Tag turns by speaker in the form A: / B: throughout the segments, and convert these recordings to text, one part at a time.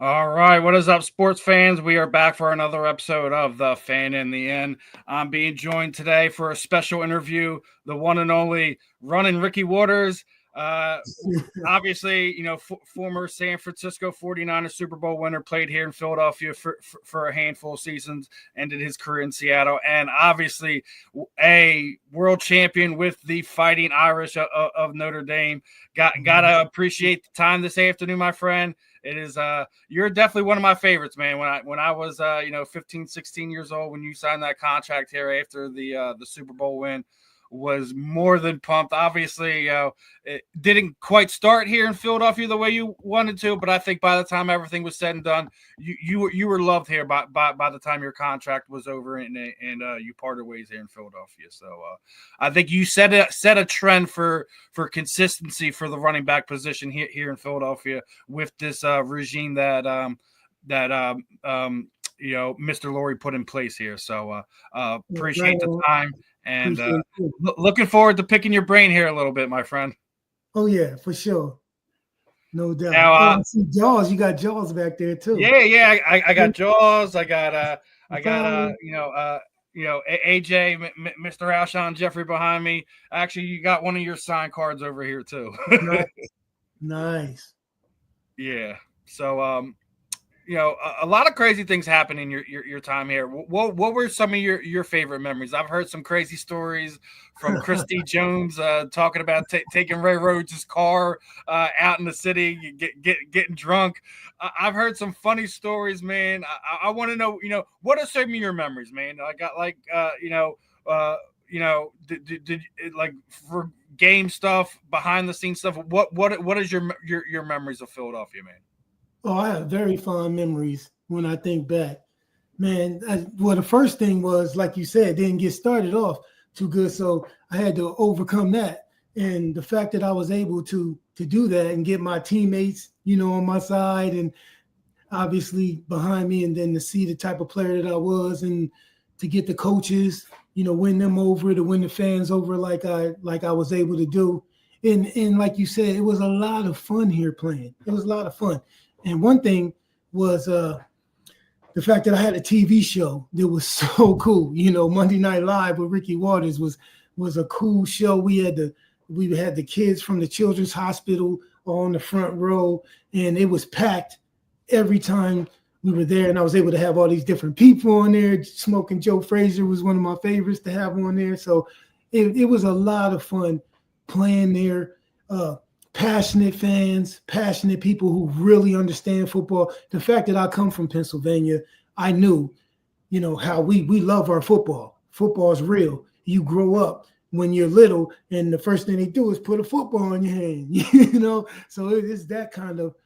A: All right, what is up, sports fans? We are back for another episode of The Fan in the End. I'm being joined today for a special interview, the one and only running Rickey Watteres. Uh, Obviously, former San Francisco 49ers Super Bowl winner, played here in Philadelphia for a handful of seasons, ended his career in Seattle, and obviously a world champion with the Fighting Irish of Notre Dame. Gotta appreciate the time this afternoon, my friend. It is you're definitely one of my favorites, man. When I was 15, 16 years old, when you signed that contract here after the Super Bowl win, was more than pumped. Obviously, it didn't quite start here in Philadelphia the way you wanted to, but I think by the time everything was said and done, you were loved here by the time your contract was over and you parted ways here in Philadelphia. So I think you set a trend for consistency for the running back position here in Philadelphia with this regime that Mr. Lurie put in place here. So appreciate the time. And looking forward to picking your brain here a little bit, my friend.
B: Oh yeah, for sure, no doubt. Now, I see Jaws. You got Jaws back there too.
A: Yeah. I got Jaws. I got AJ, Mr. Alshon Jeffrey behind me. Actually, you got one of your signed cards over here too.
B: Nice.
A: Yeah. So a lot of crazy things happen in your time here. What were some of your favorite memories? I've heard some crazy stories from Christy Jones talking about taking Ray Rhodes' car out in the city, getting drunk. I've heard some funny stories, man. I want to know, what are some of your memories, man? I got did like for game stuff, behind the scenes stuff. What is your memories of Philadelphia, man?
B: Oh, I have very fond memories when I think back. Man, the first thing was, like you said, didn't get started off too good, so I had to overcome that. And the fact that I was able to do that and get my teammates, on my side and obviously behind me, and then to see the type of player that I was and to get the coaches, win them over, to win the fans over like I was able to do. And like you said, it was a lot of fun here playing. It was a lot of fun. And one thing was the fact that I had a TV show that was so cool. Monday Night Live with Rickey Watteres was a cool show. We had the kids from the Children's Hospital on the front row, and it was packed every time we were there. And I was able to have all these different people on there. Smoking Joe Frazier was one of my favorites to have on there. So it was a lot of fun playing there. Passionate fans, passionate people who really understand football. The fact that I come from Pennsylvania, I knew, how we love our football. Football is real. You grow up when you're little, and the first thing they do is put a football in your hand, So it's that kind of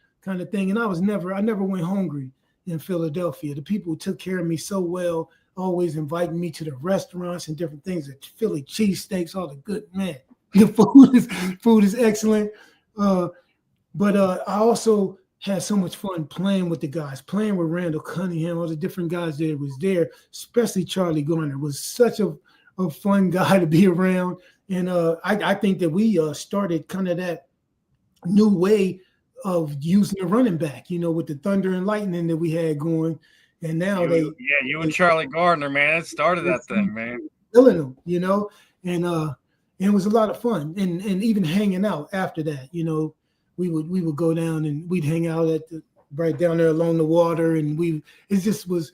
B: thing. And I never went hungry in Philadelphia. The people took care of me so well, always inviting me to the restaurants and different things, the Philly cheesesteaks, all the good, man. The food is excellent. But I also had so much fun playing with the guys, playing with Randall Cunningham, all the different guys that was there, especially Charlie Garner was such a fun guy to be around. And I think that we started kind of that new way of using the running back, with the thunder and lightning that we had going. And now
A: you and Charlie Gardner, man, it started that thing, man.
B: Killing them, and it was a lot of fun, and even hanging out after that, we would go down and we'd hang out right down there along the water, and it just was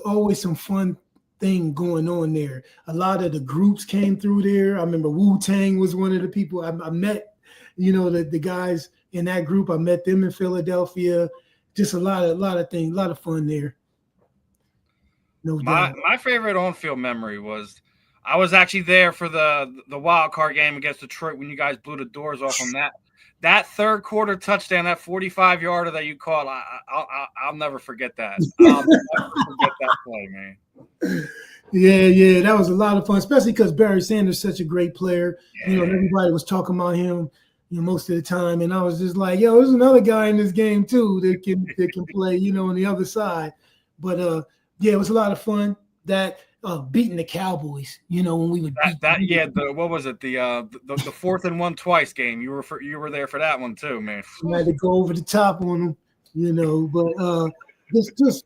B: always some fun thing going on there. A lot of the groups came through there. I remember Wu-Tang was one of the people I met, the guys in that group. I met them in Philadelphia. Just a lot of things, a lot of fun there. No doubt.
A: My favorite on-field memory was I was actually there for the wild card game against Detroit when you guys blew the doors off on that third quarter touchdown, that 45-yarder that you caught. I'll never forget that. I'll never forget that play, man.
B: Yeah, that was a lot of fun, especially because Barry Sanders is such a great player. Yeah. Everybody was talking about him, most of the time, and I was just like, yo, there's another guy in this game too that can play, on the other side. But it was a lot of fun. That beating the Cowboys, when we would
A: what was it? The 4th and 1 twice game. You were there for that one too, man.
B: I had to go over the top on them. but just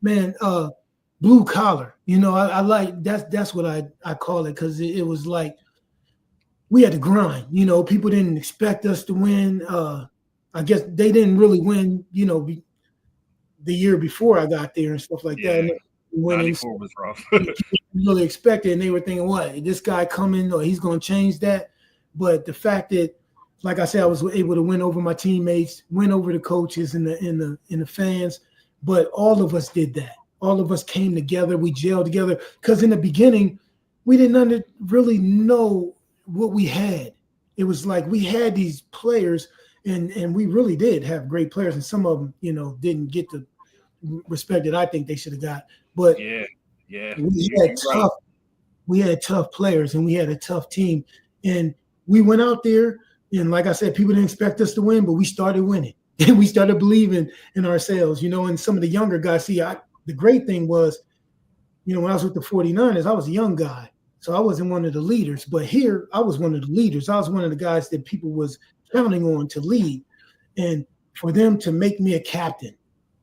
B: man, blue collar, I like that's what I call it, because it was like we had to grind. People didn't expect us to win. I guess they didn't really win, the year before I got there and stuff like that.
A: Yeah,
B: And winning,
A: 94 was rough.
B: really expected, and they were thinking, "What, this guy coming, or he's going to change that?" But the fact that, like I said, I was able to win over my teammates, win over the coaches and the fans, but all of us did that. All of us came together. We gelled together, because in the beginning, we didn't really know what we had. It was like we had these players, and we really did have great players, and some of them, didn't get the respect that I think they should have got. But
A: yeah,
B: we had tough players, and we had a tough team, and we went out there, and like I said, people didn't expect us to win, but we started winning, and we started believing in ourselves, and some of the younger guys. The great thing was, when I was with the 49ers, I was a young guy, so I wasn't one of the leaders, but here I was one of the leaders. I was one of the guys that people was counting on to lead, and for them to make me a captain,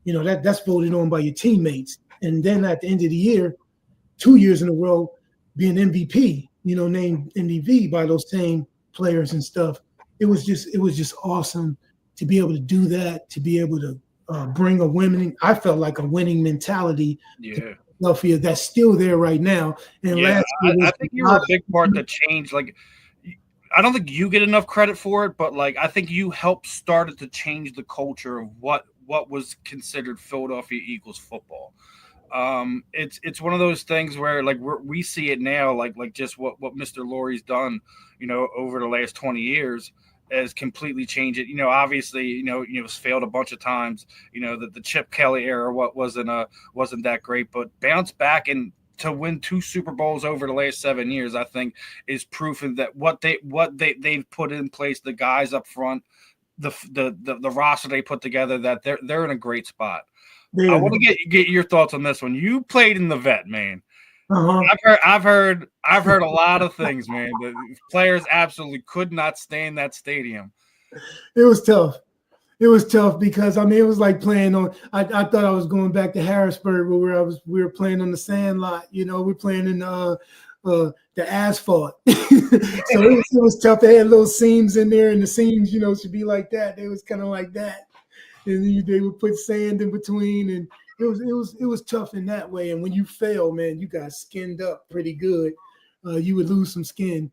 B: that's voted on by your teammates. And then at the end of the year, 2 years in a row, being MVP, named MVP by those same players and stuff. It was just awesome to be able to do that, to be able to bring I felt like a winning mentality.
A: Yeah.
B: Philadelphia, that's still there right now. And
A: I think you were a big part that changed. Like, I don't think you get enough credit for it, but like I think you helped started to change the culture of what was considered Philadelphia Eagles football. It's one of those things where like we see it now, like just what Mr. Lurie's done, over the last 20 years has completely changed it. Obviously, it's failed a bunch of times. The Chip Kelly era wasn't that great, but bounce back and to win 2 Super Bowls over the last 7 years, I think is proof of that what they've put in place, the guys up front, the roster they put together, that they're in a great spot. Yeah. I want to get your thoughts on this one. You played in the vet, man. Uh-huh. I've heard a lot of things, man. The players absolutely could not stay in that stadium.
B: It was tough. It was tough because it was like playing on. I thought I was going back to Harrisburg where we were playing on the sand lot. We're playing in the asphalt. So it was tough. They had little seams in there, and the seams, should be like that. They was kind of like that, and they would put sand in between, and it was tough in that way. And when you fail, man, you got skinned up pretty good. You would lose some skin,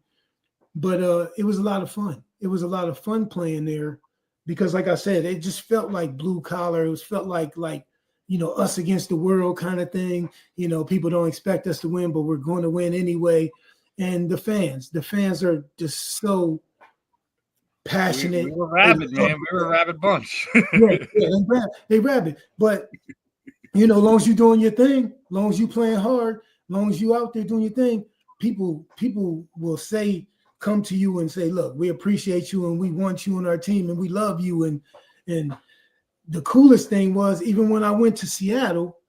B: but it was a lot of fun. It was a lot of fun playing there. Because, like I said, it just felt like blue collar. It felt like us against the world kind of thing. People don't expect us to win, but we're going to win anyway. And the fans are just so passionate.
A: We were rabid, man. We were a rabid bunch.
B: They rabid. But as long as you're doing your thing, as long as you playing hard, as long as you out there doing your thing, people will come to you and say, look, we appreciate you and we want you on our team and we love you. And the coolest thing was, even when I went to Seattle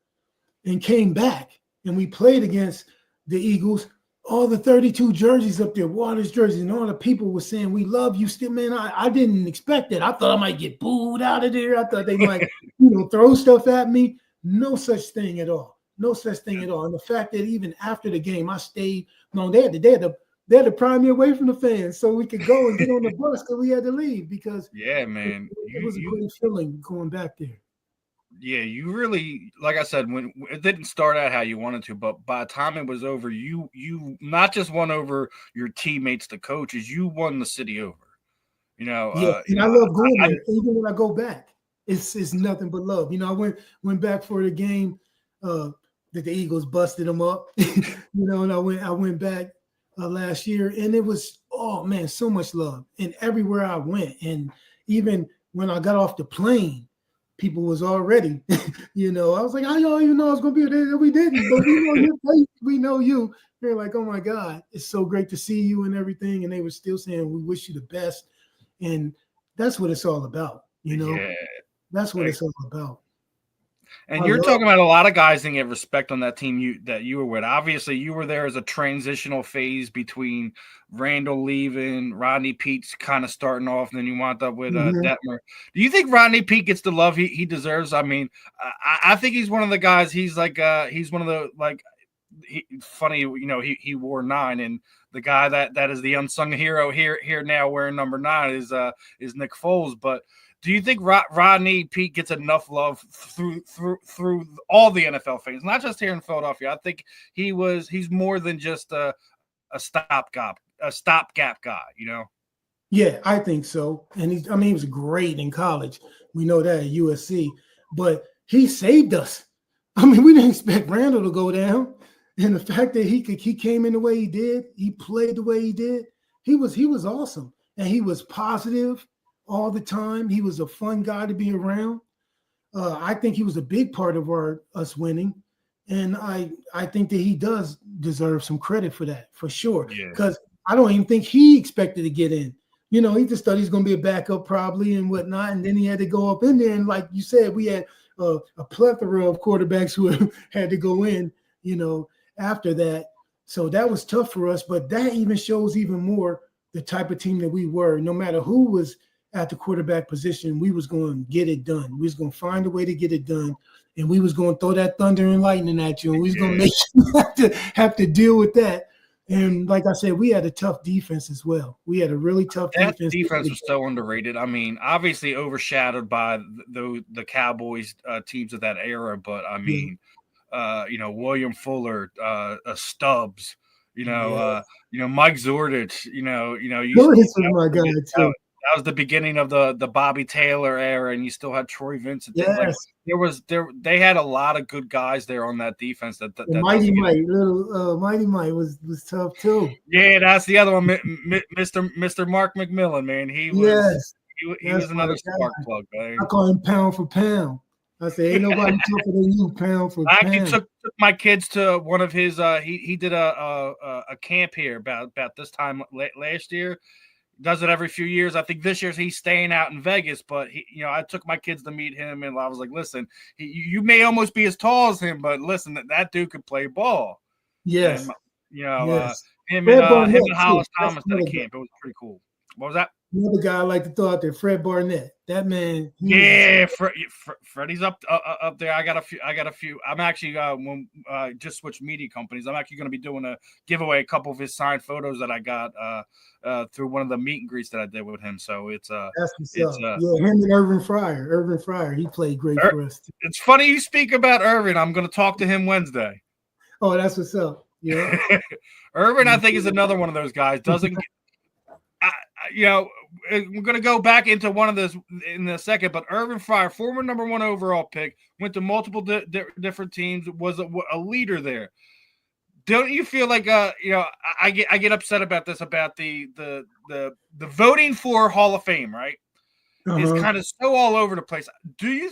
B: and came back and we played against the Eagles, all the 32 jerseys up there, Watteres jerseys, and all the people were saying, we love you still, man. I didn't expect that. I thought I might get booed out of there. I thought they might, throw stuff at me. No such thing at all. No such thing at all. And the fact that even after the game, I stayed, they had to pry me away from the fans so we could go and get on the bus because we had to leave because
A: man,
B: it was a great feeling going back there.
A: Yeah, you really, like I said, when it didn't start out how you wanted to, but by the time it was over, you not just won over your teammates, the coaches, you won the city over.
B: Yeah, and I love going there. Even when I go back, it's nothing but love. I went back for the game that the Eagles busted them up. And I went back last year, and it was, oh man, so much love. And everywhere I went, and even when I got off the plane, people was already, I was like, I don't even know I was gonna be there. We didn't, but we know you. They're like, oh my God, it's so great to see you and everything. And they were still saying, we wish you the best. And that's what it's all about,
A: Yeah.
B: That's what it's all about.
A: And you're talking about a lot of guys didn't get respect on that team that you were with. Obviously, you were there as a transitional phase between Randall leaving, Rodney Pete's kind of starting off, and then you wound up with Detmer. Do you think Rodney Pete gets the love he deserves? I mean, I think he's one of the guys. He's like he's one of the funny, you know, he wore 9, and the guy that is the unsung hero here now wearing number 9 is Nick Foles. But do you think Rodney Pete gets enough love through all the NFL fans, not just here in Philadelphia? I think he's more than just a stopgap guy, you know?
B: Yeah, I think so. And he was great in college. We know that at USC, but he saved us. I mean, we didn't expect Randall to go down. And the fact that he came in the way he did, he played the way he did, he was awesome. And he was positive all the time. He was a fun guy to be around. I think he was a big part of us winning. And I think that he does deserve some credit for that, for sure. Because I don't even think he expected to get in. You know, he just thought he's going to be a backup probably and whatnot. And then he had to go up in there. And like you said, we had a plethora of quarterbacks who had to go in, you know, after that. So that was tough for us. But that even shows even more the type of team that we were. No matter who was at the quarterback position, we was going to get it done. We was going to find a way to get it done. And we was going to throw that thunder and lightning at you. And we was going to make you have to deal with that. And like I said, we had a tough defense as well. We had a really tough defense.
A: That defense was so underrated. I mean, obviously overshadowed by the Cowboys teams of that era. But, I mean, you know, William Fuller, Stubbs, you know, Mike Zordich, you know,
B: Zordich was my guy too.
A: That was the beginning of the Bobby Taylor era, and you still had Troy Vincent.
B: Yes.
A: Like, they had a lot of good guys there on that defense. That
B: Mighty Mike was tough too.
A: Yeah, that's the other one, Mr. Mark McMillan, man. He was another spark plug, man.
B: I call him pound for pound. I say, ain't nobody tougher than you, pound for pound.
A: I actually took my kids to one of his. He did a camp here about this time last year. Does it every few years. I think this year he's staying out in Vegas, but I took my kids to meet him, and I was like, listen, you may almost be as tall as him, but listen, that dude could play ball.
B: Yes.
A: And, him and Hollis Thomas at a camp. It was pretty cool. What was that?
B: Another guy I like to throw out there, Fred Barnett. That man.
A: Freddie's up there. I got a few. I'm actually just switched media companies. I'm actually going to be doing a giveaway, a couple of his signed photos that I got through one of the meet and greets that I did with him. So it's him
B: and Irvin Fryer. He played great for us too.
A: It's funny you speak about Irvin. I'm going to talk to him Wednesday.
B: Oh, that's what's up. Yeah.
A: Irvin, I think, is another one of those guys. Doesn't. We're going to go back into one of those in a second, but Irvin Fryer, former number 1 overall pick, went to multiple different teams, was a leader there. Don't you feel like I get upset about this, about the voting for Hall of Fame, right? Is kind of so all over the place. Do you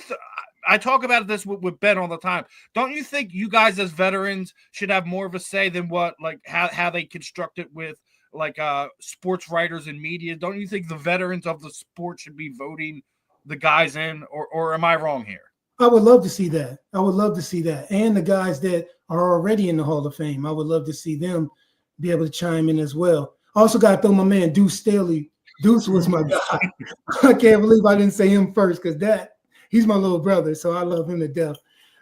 A: I talk about this with Ben all the time. Don't you think you guys as veterans should have more of a say than how they construct it with sports writers and media? Don't you think the veterans of the sport should be voting the guys in, or am I wrong here?
B: I would love to see that. And the guys that are already in the Hall of Fame, I would love to see them be able to chime in as well. I also got to throw my man Deuce Staley. Deuce was my guy. I can't believe I didn't say him first, because he's my little brother, so I love him to death.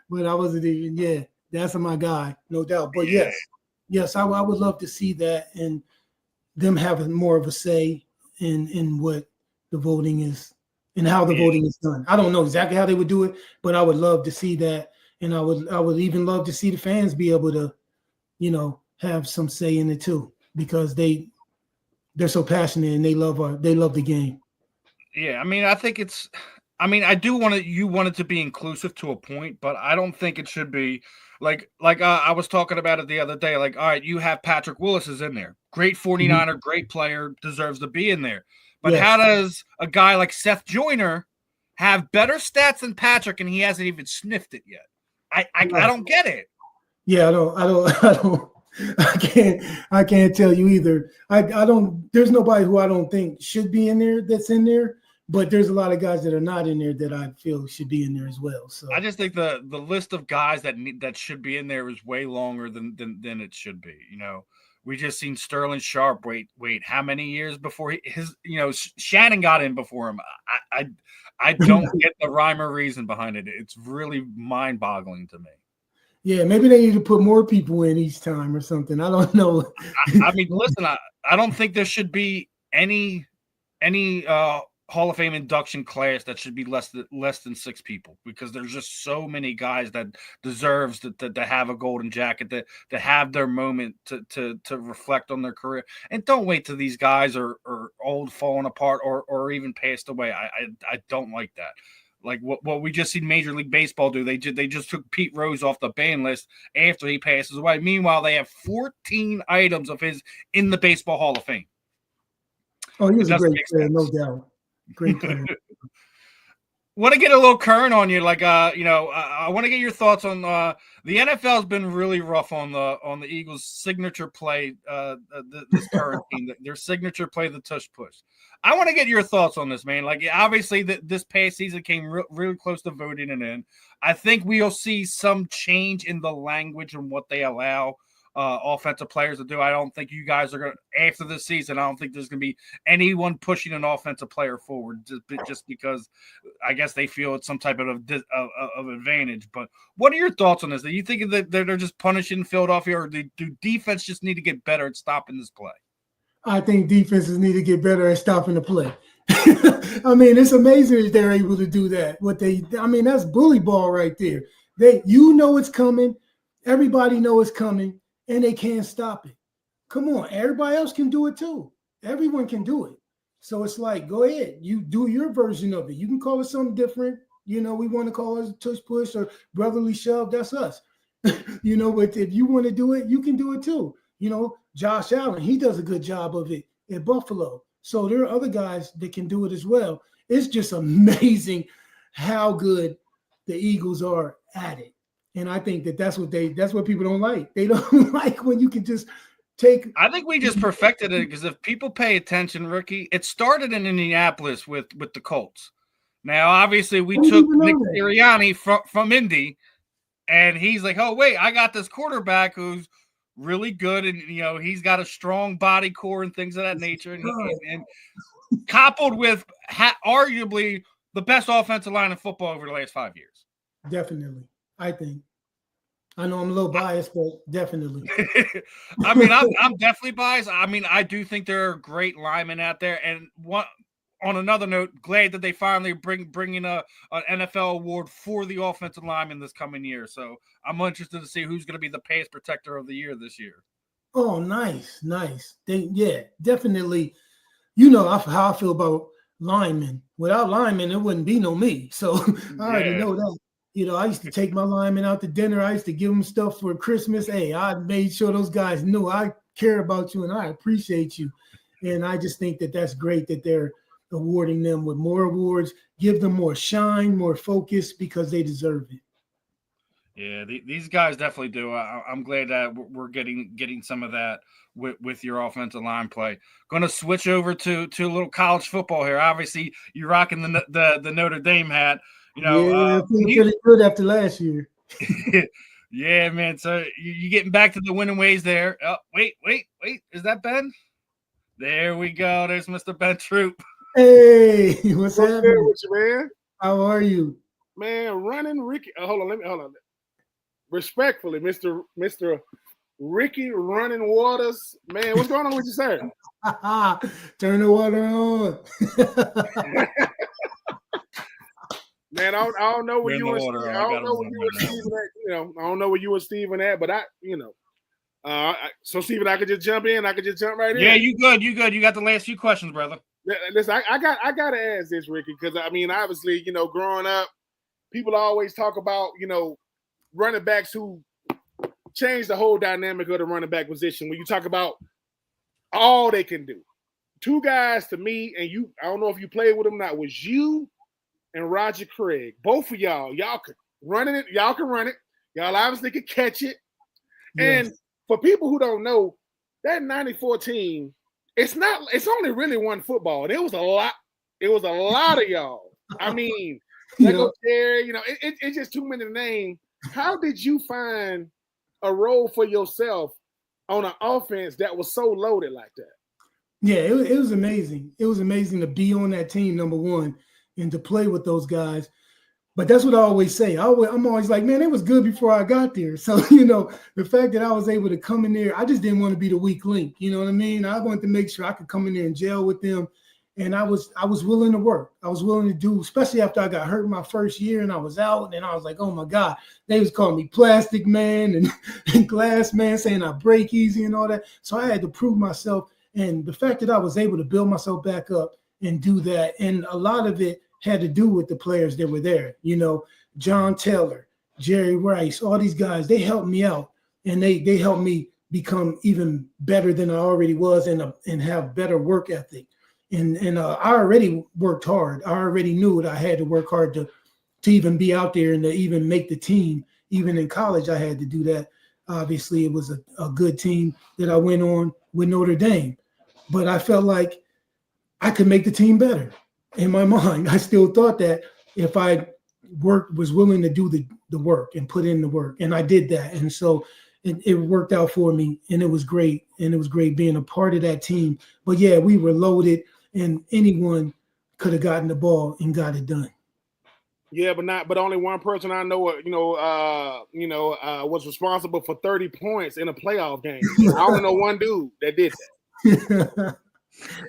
B: But I wasn't even, that's my guy, no doubt. But yes, I would love to see that, and them having more of a say in what the voting is and how the voting is done. I don't know exactly how they would do it, but I would love to see that. And I would even love to see the fans be able to, have some say in it too, because they're so passionate and they love the game.
A: Yeah. I mean, I think I do want it to be inclusive to a point, but I don't think it should be like I was talking about it the other day. Like, all right, you have Patrick Willis is in there. Great 49er, great player, deserves to be in there. But how does a guy like Seth Joyner have better stats than Patrick, and he hasn't even sniffed it yet? I don't get it.
B: Yeah, I can't tell you either. I don't. There's nobody who I don't think should be in there that's in there. But there's a lot of guys that are not in there that I feel should be in there as well. So
A: I just think the list of guys that should be in there is way longer than it should be. We just seen Sterling Sharp wait how many years before Shannon got in before him. I don't get the rhyme or reason behind it. It's really mind-boggling to me.
B: Yeah, maybe they need to put more people in each time or something. I don't know.
A: I mean, listen, I don't think there should be any Hall of Fame induction class that should be less than 6 people, because there's just so many guys that deserves to have a golden jacket, to have their moment to reflect on their career. And don't wait till these guys are old, falling apart, or even passed away. I don't like that. Like what we just seen Major League Baseball do. They just took Pete Rose off the ban list after he passes away. Meanwhile, they have 14 items of his in the Baseball Hall of Fame.
B: Oh, he was a great player, no doubt. Great player.
A: Want to get a little current on you, I want to get your thoughts on the NFL has been really rough on the Eagles' signature play, this current team, their signature play, the Tush Push. I want to get your thoughts on this, man. Like, obviously, this past season came really close to voting it in. I think we'll see some change in the language and what they allow offensive players to do. I don't think you guys are going to, after this season, I don't think there's going to be anyone pushing an offensive player forward just because I guess they feel it's some type of advantage. But what are your thoughts on this? Do you think that they're just punishing Philadelphia, or do defense just need to get better at stopping this play?
B: I think defenses need to get better at stopping the play. I mean, it's amazing that they're able to do that. That's bully ball right there. It's coming. Everybody know it's coming. And they can't stop it. Come on, everybody else can do it too. Everyone can do it. So it's like, go ahead. You do your version of it. You can call it something different. We want to call it Tush Push or brotherly shove. That's us. But if you want to do it, you can do it too. Josh Allen, he does a good job of it at Buffalo. So there are other guys that can do it as well. It's just amazing how good the Eagles are at it. And I think that's what people don't like. They don't like when you can just take.
A: I think we just perfected it, because if people pay attention, Rickey, it started in Indianapolis with the Colts. Now, obviously, we took Nick Sirianni from Indy, and he's like, oh, wait, I got this quarterback who's really good, and he's got a strong body core and things of that nature, and coupled with arguably the best offensive line in football over the last 5 years.
B: Definitely. I think. I know I'm a little biased, but definitely.
A: I mean, I'm definitely biased. I mean, I do think there are great linemen out there. And on another note, glad that they finally bring in an NFL award for the offensive lineman this coming year. So I'm interested to see who's going to be the pass protector of the year this year.
B: Oh, nice. Definitely. How I feel about linemen. Without linemen, it wouldn't be no me. So I already know that. I used to take my linemen out to dinner. I used to give them stuff for Christmas. Hey, I made sure those guys knew I care about you and I appreciate you. And I just think that that's great that they're awarding them with more awards, give them more shine, more focus, because they deserve it.
A: Yeah, these guys definitely do. I'm glad that we're getting some of that with your offensive line play. Going to switch over to a little college football here. Obviously, you're rocking the Notre Dame hat.
B: Feeling pretty good after last year.
A: Yeah, man. So you're getting back to the winning ways there. Oh, wait. Is that Ben? There we go. There's Mr. Ben Troupe.
B: Hey, what's happening?
C: With you, man?
B: How are you?
C: Man, running Rickey. Hold on. Respectfully, Mr. Rickey running Waters. Man, what's going on with you, sir?
B: Turn the water on.
C: Man, I don't know where you were. I don't know where you were, Steven. I don't know where you were, Steven, at. But so Steven, I could just jump in. I could just jump right in.
A: Yeah, you good. You got the last few questions, brother.
C: Listen, I got to ask this, Rickey, because obviously, growing up, people always talk about running backs who change the whole dynamic of the running back position. When you talk about all they can do, two guys to me, and you, I don't know if you played with them or not, was you and Roger Craig. Both of y'all could run it. Y'all can run it. Y'all obviously could catch it. Yes. And for people who don't know, that 94 team, it's only really one football. There was a lot It was a lot of y'all. I mean, Terry, it's just too many to name. How did you find a role for yourself on an offense that was so loaded like that?
B: Yeah, it was amazing. It was amazing to be on that team, number one, and to play with those guys. But that's what I always say. I'm always like, man, it was good before I got there. So, the fact that I was able to come in there, I just didn't want to be the weak link. You know what I mean? I wanted to make sure I could come in there and gel with them. And I was willing to work. I was willing to do, especially after I got hurt my first year and I was out. And I was like, oh, my God. They was calling me plastic man and glass man, saying I break easy and all that. So I had to prove myself. And the fact that I was able to build myself back up and do that, and a lot of it had to do with the players that were there. John Taylor, Jerry Rice, all these guys, they helped me out, and they helped me become even better than I already was and have better work ethic. And I already worked hard. I already knew that I had to work hard to even be out there and to even make the team. Even in college, I had to do that. Obviously, it was a good team that I went on with Notre Dame. But I felt like I could make the team better. In my mind, I still thought that if I was willing to do the work and put in the work, and I did that. And so it worked out for me, and it was great. And it was great being a part of that team. But yeah, we were loaded, and anyone could have gotten the ball and got it done.
C: Yeah, but only one person I know, was responsible for 30 points in a playoff game. I only know one dude that did that.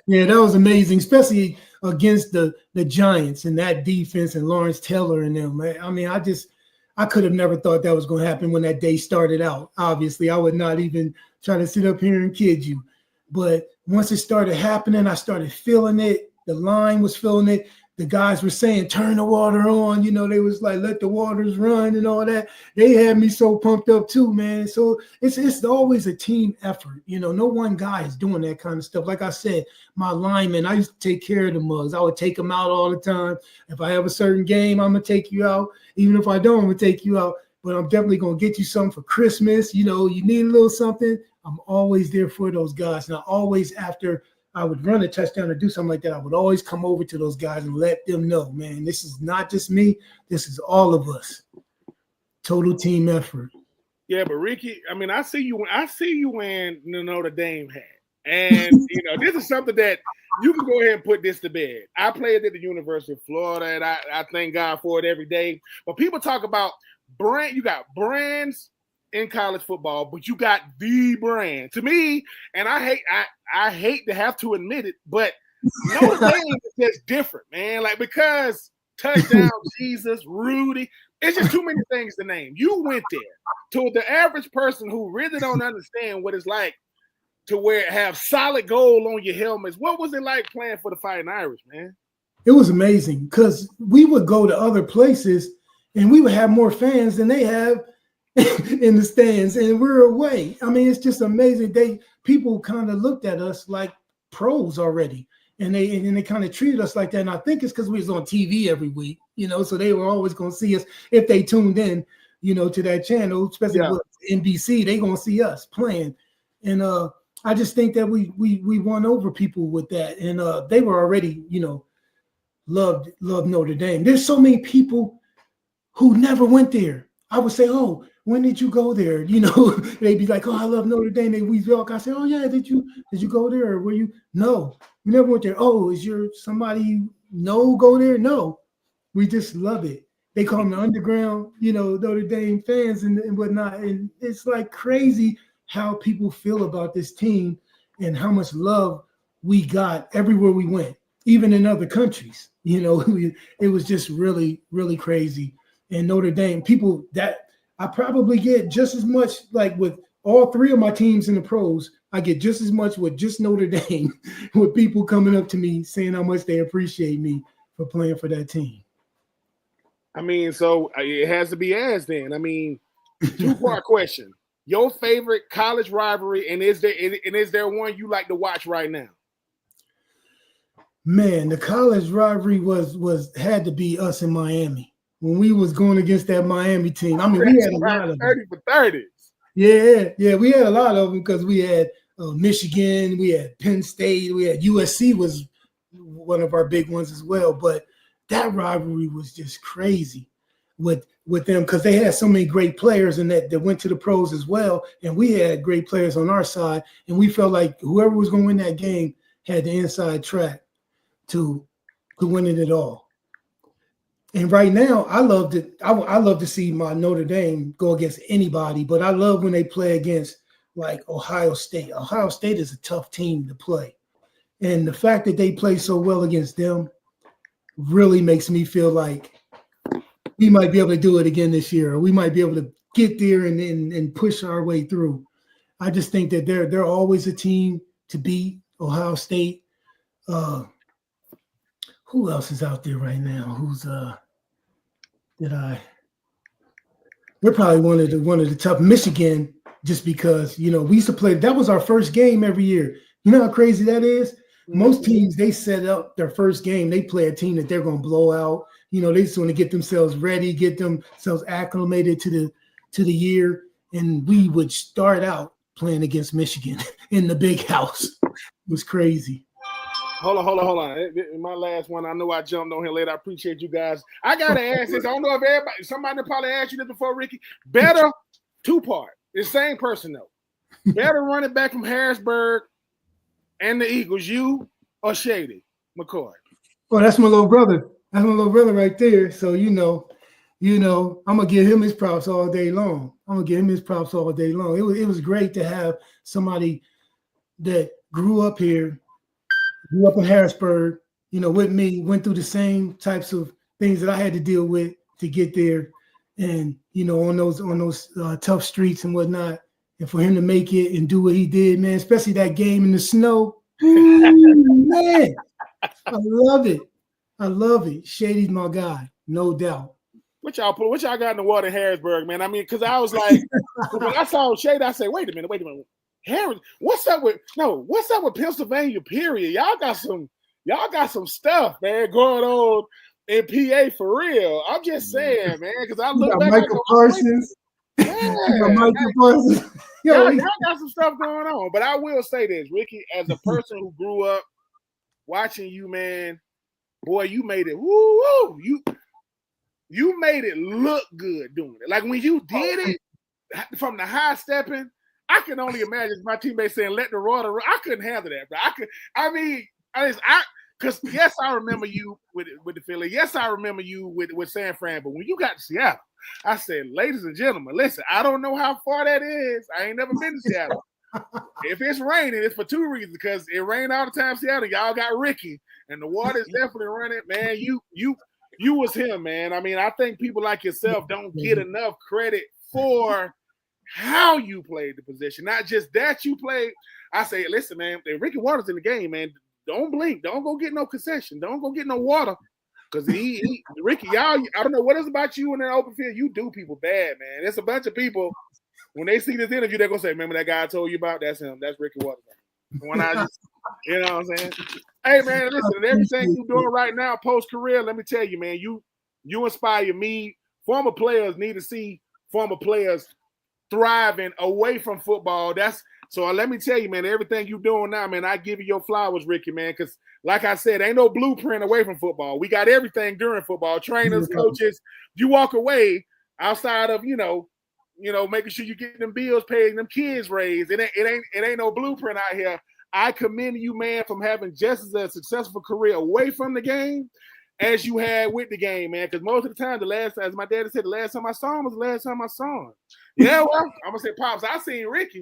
B: Yeah, that was amazing, especially against the Giants and that defense and Lawrence Taylor and them. I mean, I could have never thought that was going to happen when that day started out. Obviously, I would not even try to sit up here and kid you. But once it started happening, I started feeling it. The line was feeling it. The guys were saying, turn the water on. They was like, let the waters run and all that. They had me so pumped up too, man. So it's always a team effort. No one guy is doing that kind of stuff. Like I said, my linemen, I used to take care of the mugs. I would take them out all the time. If I have a certain game, I'm going to take you out. Even if I don't, I'm going to take you out. But I'm definitely going to get you something for Christmas. You need a little something. I'm always there for those guys. And I always, after I would run a touchdown or do something like that, I would always come over to those guys and let them know, man, this is not just me. This is all of us. Total team effort.
C: Yeah, but Rickey, I mean, I see you wearing the Notre Dame hat. And, this is something that you can go ahead and put this to bed. I played at the University of Florida, and I thank God for it every day. But people talk about you got brands in college football, but you got the brand. To me, and I hate to have to admit it, but Notre Dame is just different, man. Like, because touchdown, Jesus, Rudy, it's just too many things to name. You went there. To the average person who really don't understand what it's like to have solid gold on your helmets, what was it like playing for the Fighting Irish, man?
B: It was amazing because we would go to other places and we would have more fans than they have in the stands, and we're away. I mean, it's just amazing. People kind of looked at us like pros already, and they kind of treated us like that. And I think it's because we was on TV every week, so they were always going to see us if they tuned in, to that channel, especially with NBC. They going to see us playing, and I just think that we won over people with that, and they were already, loved Notre Dame. There's so many people who never went there. I would say, oh, when did you go there? They'd be like, oh, I love Notre Dame. We talk. I say, oh yeah, did you go there? Or were you? No, we never went there. Oh, is your somebody you know go there? No, we just love it. They call them the underground, Notre Dame fans and whatnot. And it's like crazy how people feel about this team and how much love we got everywhere we went, even in other countries. It was just really, really crazy. And Notre Dame, people that I probably get just as much, like with all three of my teams in the pros, I get just as much with just Notre Dame, with people coming up to me saying how much they appreciate me for playing for that team.
C: I mean, so it has to be asked then. I mean, two-part question. Your favorite college rivalry, and is there one you like to watch right now?
B: Man, the college rivalry had to be us in Miami. When we was going against that Miami team, I mean, we had a lot of
C: 30 for 30s.
B: Yeah, we had a lot of them because we had Michigan, we had Penn State, we had USC was one of our big ones as well. But that rivalry was just crazy with them because they had so many great players and that went to the pros as well. And we had great players on our side. And we felt like whoever was going to win that game had the inside track to winning it all. And right now, I love to see my Notre Dame go against anybody, but I love when they play against like Ohio State. Ohio State is a tough team to play. And the fact that they play so well against them really makes me feel like we might be able to do it again this year, or we might be able to get there and push our way through. I just think that they're always a team to beat. Ohio State. Who else is out there right now? Who's We're probably one of the tough. Michigan, just because we used to play. That was our first game every year. You know how crazy that is? Most teams, they set up their first game. They play a team that they're going to blow out. They just want to get themselves ready, get themselves acclimated to the year. And we would start out playing against Michigan in the big house. It was crazy.
C: Hold on. My last one. I know I jumped on here late. I appreciate you guys. I gotta ask this. I don't know if somebody probably asked you this before, Ricky. Better two-part. The same person though. Better running back from Harrisburg and the Eagles, you or Shady McCoy?
B: Well, that's my little brother. That's my little brother right there. So I'm gonna give him his props all day long. It was great to have somebody that grew up here. Grew up in Harrisburg, with me, went through the same types of things that I had to deal with to get there, and on those tough streets and whatnot, and for him to make it and do what he did, man, especially that game in the snow, man, I love it. Shady's my guy, no doubt.
C: What y'all got in the water in Harrisburg, man? I mean, because I was like, when I saw Shady, I said, wait a minute. Harris, what's up with Pennsylvania? Period. Y'all got some stuff, man, going on in PA for real. I'm just saying, man, because I look back
B: Michael Parsons. Michael Parsons.
C: Y'all got some stuff going on. But I will say this, Ricky, as a person who grew up watching you, man, boy, you made it. Woo! You made it look good doing it. Like when you did it from the high stepping. I can only imagine my teammates saying, let the water run. I couldn't handle that, bro. Because yes, I remember you with the Philly. Yes, I remember you with San Fran. But when you got to Seattle, I said, ladies and gentlemen, listen, I don't know how far that is. I ain't never been to Seattle. If it's raining, it's for two reasons. Because it rained all the time in Seattle. Y'all got Rickey, and the water's definitely running. Man, you was him, man. I mean, I think people like yourself don't get enough credit for how you played the position, not just that you played. I say, listen, man, if Rickey Watteres in the game, man, don't blink. Don't go get no concession. Don't go get no water. Because Ricky, y'all, I don't know what is about you in that open field. You do people bad, man. There's a bunch of people, when they see this interview, they're going to say, remember that guy I told you about? That's him. That's Rickey Watteres. When I just, you know what I'm saying? Hey, man, listen, everything you're doing right now, post-career, let me tell you, man, you inspire me. Former players need to see former players thriving away from football. So let me tell you, man, everything you're doing now, man, I give you your flowers, Ricky, man, because like I said, ain't no blueprint away from football. We got everything during football, trainers, coaches. You walk away outside of, making sure you're getting them bills paid, them kids raised. It ain't no blueprint out here. I commend you, man, from having just as a successful career away from the game as you had with the game, man. Because most of the time, as my daddy said, the last time I saw him was the last time I saw him. Yeah, well, I'm gonna say, Pops, I seen Ricky.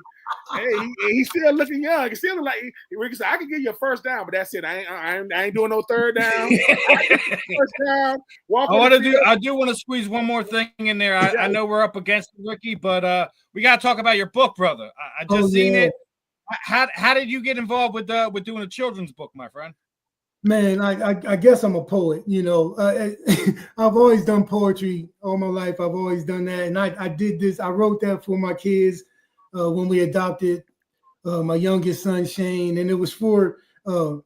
C: Hey, he's still looking young. He's still like Ricky said, I can give you a first down, but that's it. I ain't doing no third down. First down.
A: I do want to squeeze one more thing in there. I know we're up against Ricky, but we got to talk about your book, brother. I just seen it. How did you get involved with doing a children's book, my friend?
B: Man, I guess I'm a poet. I've always done poetry all my life. I've always done that, and I did this. I wrote that for my kids when we adopted my youngest son Shane, and it was for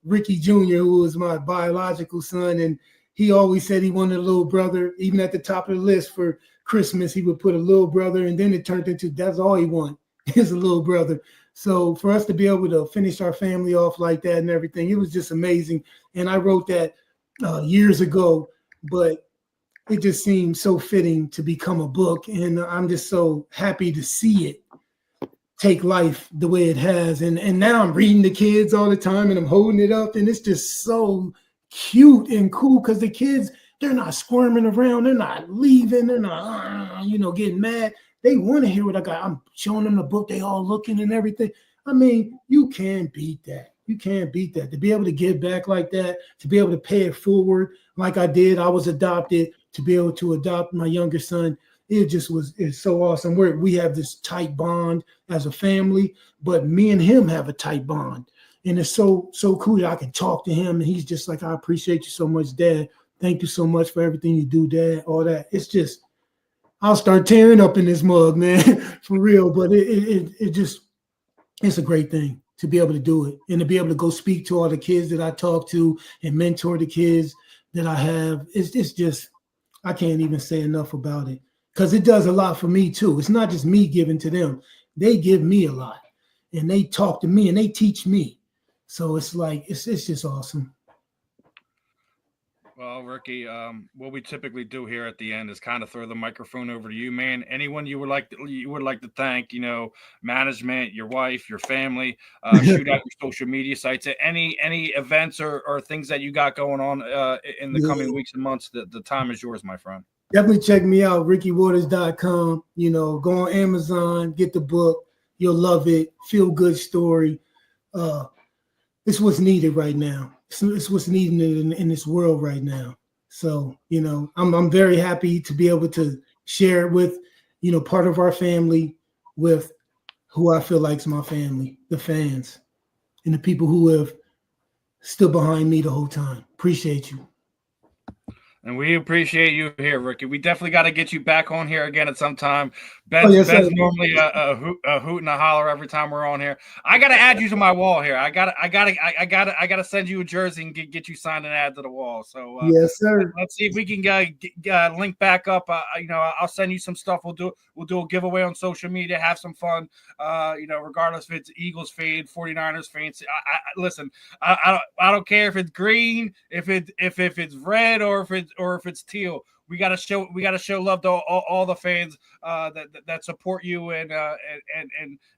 B: Ricky Jr., who was my biological son, and he always said he wanted a little brother. Even at the top of the list for Christmas, he would put a little brother, and then it turned into that's all he wanted is a little brother. So for us to be able to finish our family off like that and everything, it was just amazing. And I wrote that years ago, but it just seemed so fitting to become a book. And I'm just so happy to see it take life the way it has. And now I'm reading the kids all the time and I'm holding it up. And it's just so cute and cool because the kids, they're not squirming around. They're not leaving. They're not, getting mad. They want to hear what I got. I'm showing them the book. They all looking and everything. I mean, you can't beat that. You can't beat that. To be able to give back like that, to be able to pay it forward like I did. I was adopted. To be able to adopt my younger son, it's so awesome. We have this tight bond as a family, but me and him have a tight bond. And it's so cool that I can talk to him. And he's just like, I appreciate you so much, Dad. Thank you so much for everything you do, Dad. All that. It's just, I'll start tearing up in this mug, man, for real. But it's a great thing to be able to do it and to be able to go speak to all the kids that I talk to and mentor the kids that I have. It's just, I can't even say enough about it because it does a lot for me too. It's not just me giving to them. They give me a lot and they talk to me and they teach me. So it's like, it's just awesome.
A: Well, Rickey, what we typically do here at the end is kind of throw the microphone over to you, man. Anyone you would like to thank, management, your wife, your family, shoot out your social media sites, any events or things that you got going on in the coming weeks and months. The time is yours, my friend.
B: Definitely check me out, RickeyWatteres.com. Go on Amazon, get the book. You'll love it. Feel good story. It's what's needed right now. It's what's needed in this world right now. So, I'm very happy to be able to share it with, part of our family, with who I feel like's my family, the fans, and the people who have stood behind me the whole time. Appreciate you.
A: And we appreciate you here, Rickey. We definitely got to get you back on here again at some time. Ben's normally a hoot and a holler every time we're on here. I got to add you to my wall here. I got to send you a jersey and get you signed and add to the wall. So
B: yes, sir.
A: Let's see if we can link back up. I'll send you some stuff. We'll do a giveaway on social media. Have some fun. Regardless if it's Eagles fade, 49ers fade. Listen. I don't care if it's green, if it's red, or if it's teal. We gotta show love to all the fans that support you and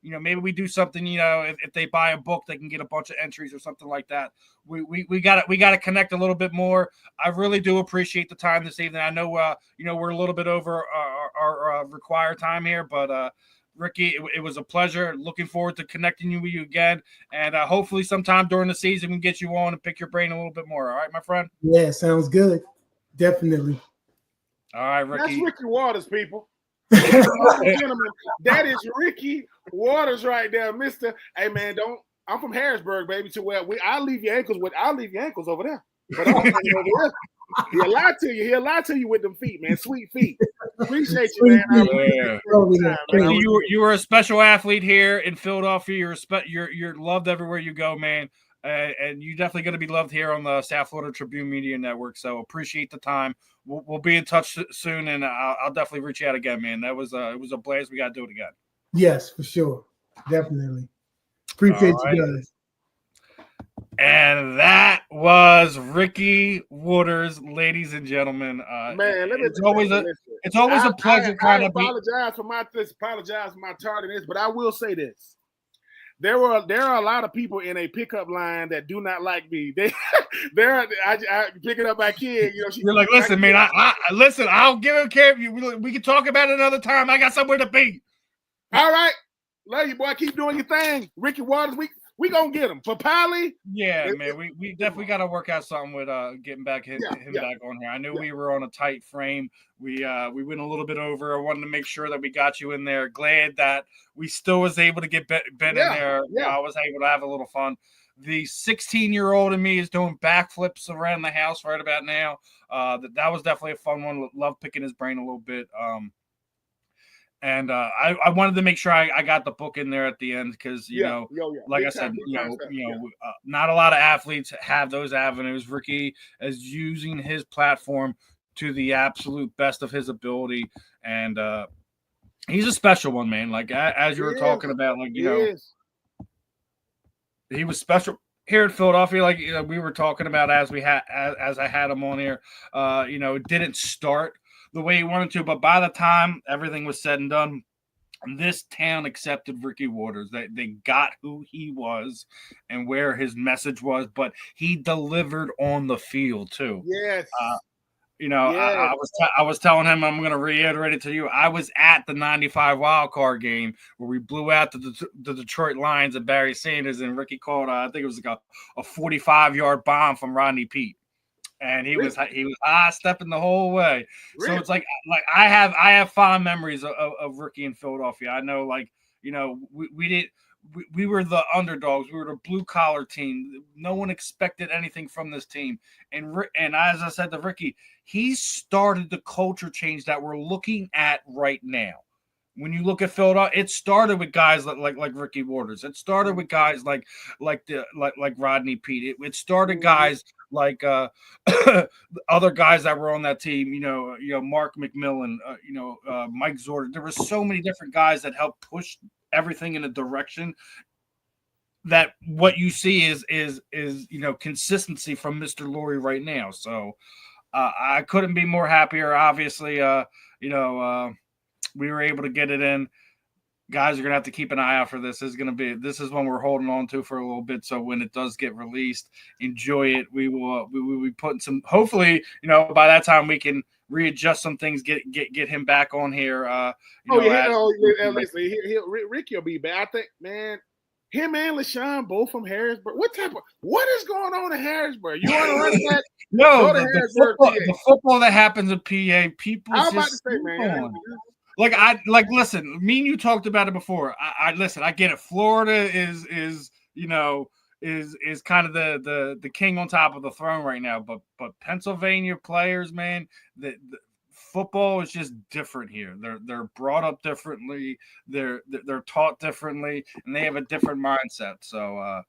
A: maybe we do something. If they buy a book, they can get a bunch of entries or something like that. We gotta connect a little bit more. I really do appreciate the time this evening. I know we're a little bit over our required time here, but Rickey, it was a pleasure. Looking forward to connecting with you again, and hopefully sometime during the season we can get you on and pick your brain a little bit more. All right, my friend.
B: Yeah, sounds good. Definitely.
A: All right, Rickey.
C: That's Rickey Watteres, people. Gentlemen, that is Rickey Watteres right there, Mister. Hey man, I'm from Harrisburg, baby. To where I'll leave your ankles over there. But I'm over here. He'll lie to you with them feet, man. Sweet feet. Appreciate you, man.
A: You were a special athlete here in Philadelphia. You're loved everywhere you go, man. And you're definitely going to be loved here on the South Florida Tribune Media Network. So appreciate the time. We'll be in touch soon, and I'll definitely reach out again, man. It was a blast. We got to do it again.
B: Yes, for sure. Definitely. Appreciate you guys.
A: And that was Rickey Watteres, ladies and gentlemen.
C: Man,
A: it's always a pleasure.
C: I apologize for my tardiness, but I will say this. There are a lot of people in a pickup line that do not like me. I picking up my kid.
A: You're like, listen, man. Listen. I'll give him care of you. We can talk about it another time. I got somewhere to be.
C: All right, love you, boy. Keep doing your thing, Rickey Watteres. We gonna get him for Polly.
A: Yeah, man. We definitely got to work out something with getting back him back on here. I knew we were on a tight frame. We went a little bit over. I wanted to make sure that we got you in there. Glad that we still was able to get Ben in there. Yeah. I was able to have a little fun. The 16-year-old in me is doing backflips around the house right about now. That was definitely a fun one. Love picking his brain a little bit. And I wanted to make sure I got the book in there at the end because like I said, not a lot of athletes have those avenues. Rickey is using his platform to the absolute best of his ability, and he's a special one, man. Like as you were talking about, he was special here in Philadelphia. Like we were talking about as I had him on here. It didn't start the way he wanted to, but by the time everything was said and done, this town accepted Rickey Watteres. They got who he was and where his message was, but he delivered on the field too.
C: Yes.
A: I was telling him, I'm going to reiterate it to you. I was at the 95 wild card game where we blew out the Detroit Lions and Barry Sanders, and Rickey called, I think it was like a 45-yard bomb from Rodney Peete. And he was high stepping the whole way. Really? So it's like I have fond memories of Rickey in Philadelphia. I know, we were the underdogs. We were the blue collar team. No one expected anything from this team. And as I said to Rickey, he started the culture change that we're looking at right now. When you look at Philadelphia, it started with guys like Rickey Watteres. It started with guys like Rodney Peete. It started guys like other guys that were on that team. Mark McMillan. Mike Zorda. There were so many different guys that helped push everything in a direction that what you see is consistency from Mr. Lurie right now. So I couldn't be more happier. Obviously, we were able to get it in. Guys are gonna have to keep an eye out for this. This is one we're holding on to for a little bit. So when it does get released, enjoy it. We will be putting some. Hopefully, by that time we can readjust some things. Get him back on here.
C: Listen, Rickey will be back. I think, man. Him and LaShawn both from Harrisburg. What is going on in Harrisburg? You want to run that?
A: No, the football that happens in PA, people.
C: I was about to say, man.
A: Listen, me and you talked about it before. I listen, I get it. Florida is kind of the king on top of the throne right now, but Pennsylvania players, man, the football is just different here. They're brought up differently, they're taught differently, and they have a different mindset. So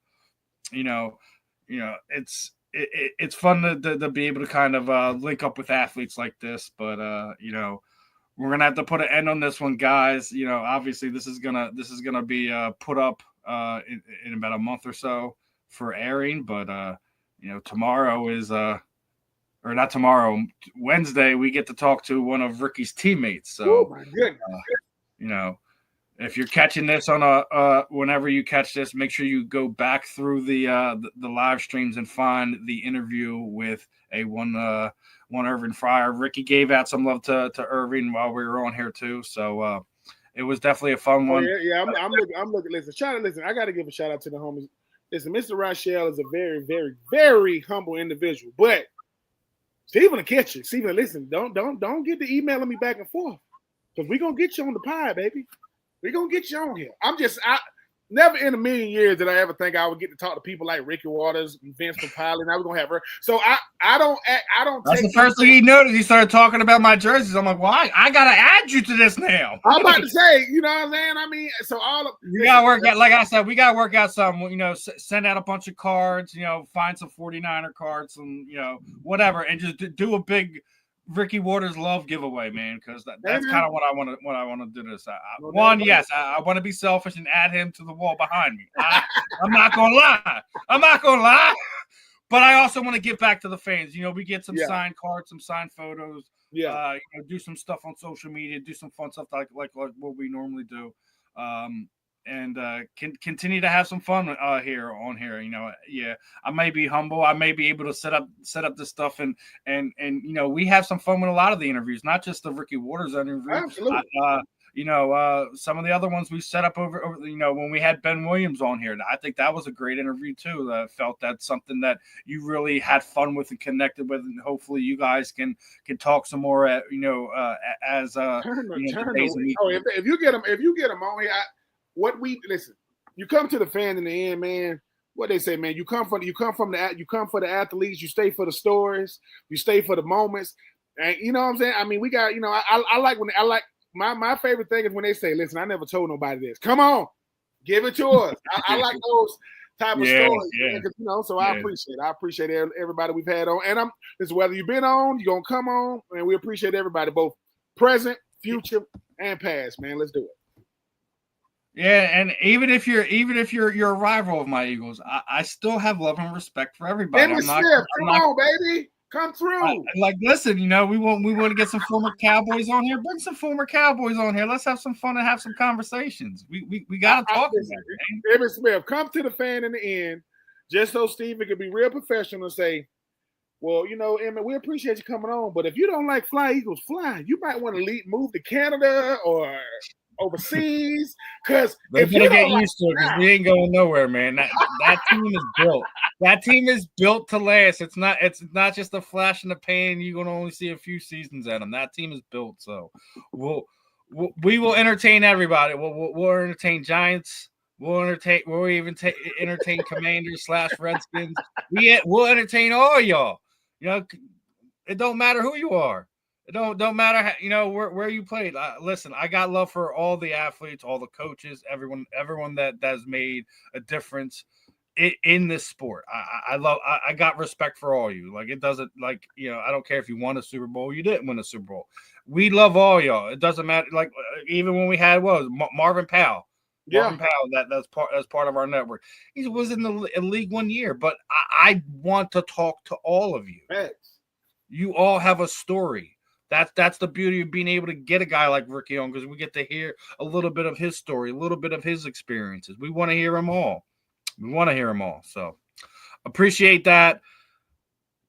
A: it's fun to be able to kind of link up with athletes like this, but we're gonna have to put an end on this one, guys. Obviously this is gonna be put up in about a month or so for airing. But tomorrow is or not tomorrow, Wednesday, we get to talk to one of Rickey's teammates. So,
C: my goodness.
A: If you're catching this on whenever you catch this, make sure you go back through the live streams and find the interview with one Irving Fryer. Rickey gave out some love to Irving while we were on here too. So it was definitely a fun one.
C: Yeah. I'm looking. Listen. I got to give a shout out to the homies. Listen, Mr. Rychel is a very, very, very humble individual, but Stephen will catch you. Stephen, listen, don't get the emailing me back and forth, because we're gonna get you on the pie, baby. We're gonna get you on here. I never in a million years did I ever think I would get to talk to people like Rickey Watteres, Vince Papale. Now we're gonna have her. So I don't.
A: That's the first thing he noticed. He started talking about my jerseys. I'm like, why? I gotta add you to this now.
C: I'm about to say, you know what I'm saying? I mean, so
A: we gotta work out. Like I said, we gotta work out some. Send out a bunch of cards. Find some 49er cards, and whatever, and just do a big Rickey Watteres love giveaway, man, because that's kind of what I want to do this. I want to be selfish and add him to the wall behind me. I'm not gonna lie, but I also want to give back to the fans. We get some signed cards, some signed photos. Yeah, do some stuff on social media, do some fun stuff like what we normally do. And can continue to have some fun here. I may be humble. I may be able to set up this stuff, and we have some fun with a lot of the interviews, not just the Rickey Watteres interview.
C: Absolutely.
A: Some of the other ones we set up over when we had Ben Williams on here. I think that was a great interview too. I felt that's something that you really had fun with and connected with, and hopefully you guys can talk some more as
C: if you get them on here. You come to the fan in the end, man. What they say, man, you come for the athletes, you stay for the stories, you stay for the moments. And you know what I'm saying? I mean, we got, my favorite thing is when they say, listen, I never told nobody this. Come on, give it to us. I like those type of stories. Yeah. So I appreciate everybody we've had on. And whether you've been on, you're gonna come on, and we appreciate everybody, both present, future, and past, man. Let's do it.
A: Yeah, and even if you're a rival of my Eagles, I still have love and respect for everybody.
C: Emmitt Smith, come on, baby. Come through.
A: Listen, we want to get some former Cowboys on here. Bring some former Cowboys on here. Let's have some fun and have some conversations. We got to talk about it.
C: Emmitt Smith, come to the fan in the end, just so Steven could be real professional and say, well, Emmitt, we appreciate you coming on, but if you don't like Fly Eagles Fly, you might want to move to Canada or overseas, because
A: if you get used to it, because we ain't going nowhere, man. That team is built. That team is built to last. It's not just a flash in the pan. You're gonna only see a few seasons at them. That team is built. So we will entertain everybody. We'll entertain Giants. We'll even entertain Commanders / Redskins. We'll entertain all y'all. It don't matter who you are. It don't matter how, where you played. Listen, I got love for all the athletes, all the coaches, everyone that has made a difference in this sport. I got respect for all you. Like, it doesn't, I don't care if you won a Super Bowl, you didn't win a Super Bowl. We love all y'all. It doesn't matter. Like, even when we had Marvin Powell.
C: Yeah.
A: Marvin Powell, that's part of our network. He was in the league 1 year, but I want to talk to all of you.
C: Thanks.
A: You all have a story. That's the beauty of being able to get a guy like Rickey on, because we get to hear a little bit of his story, a little bit of his experiences. We want to hear them all. So appreciate that.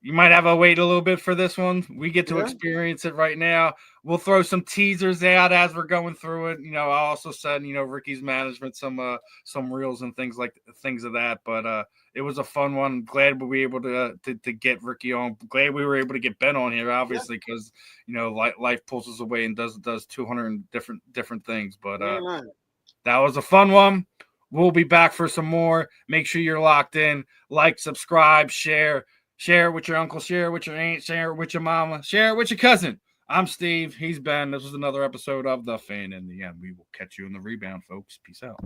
A: You might have to wait a little bit for this one. We get to experience it right now. We'll throw some teasers out as we're going through it. I also said, Ricky's management, some reels and things of that. But it was a fun one. Glad we were able to get Rickey on. Glad we were able to get Ben on here, obviously, because life pulls us away and does 200 different things. But that was a fun one. We'll be back for some more. Make sure you're locked in. Like, subscribe, share. Share it with your uncle, share it with your aunt, share it with your mama, share it with your cousin. I'm Steve. He's Ben. This was another episode of The Fan in the End. We will catch you in the rebound, folks. Peace out.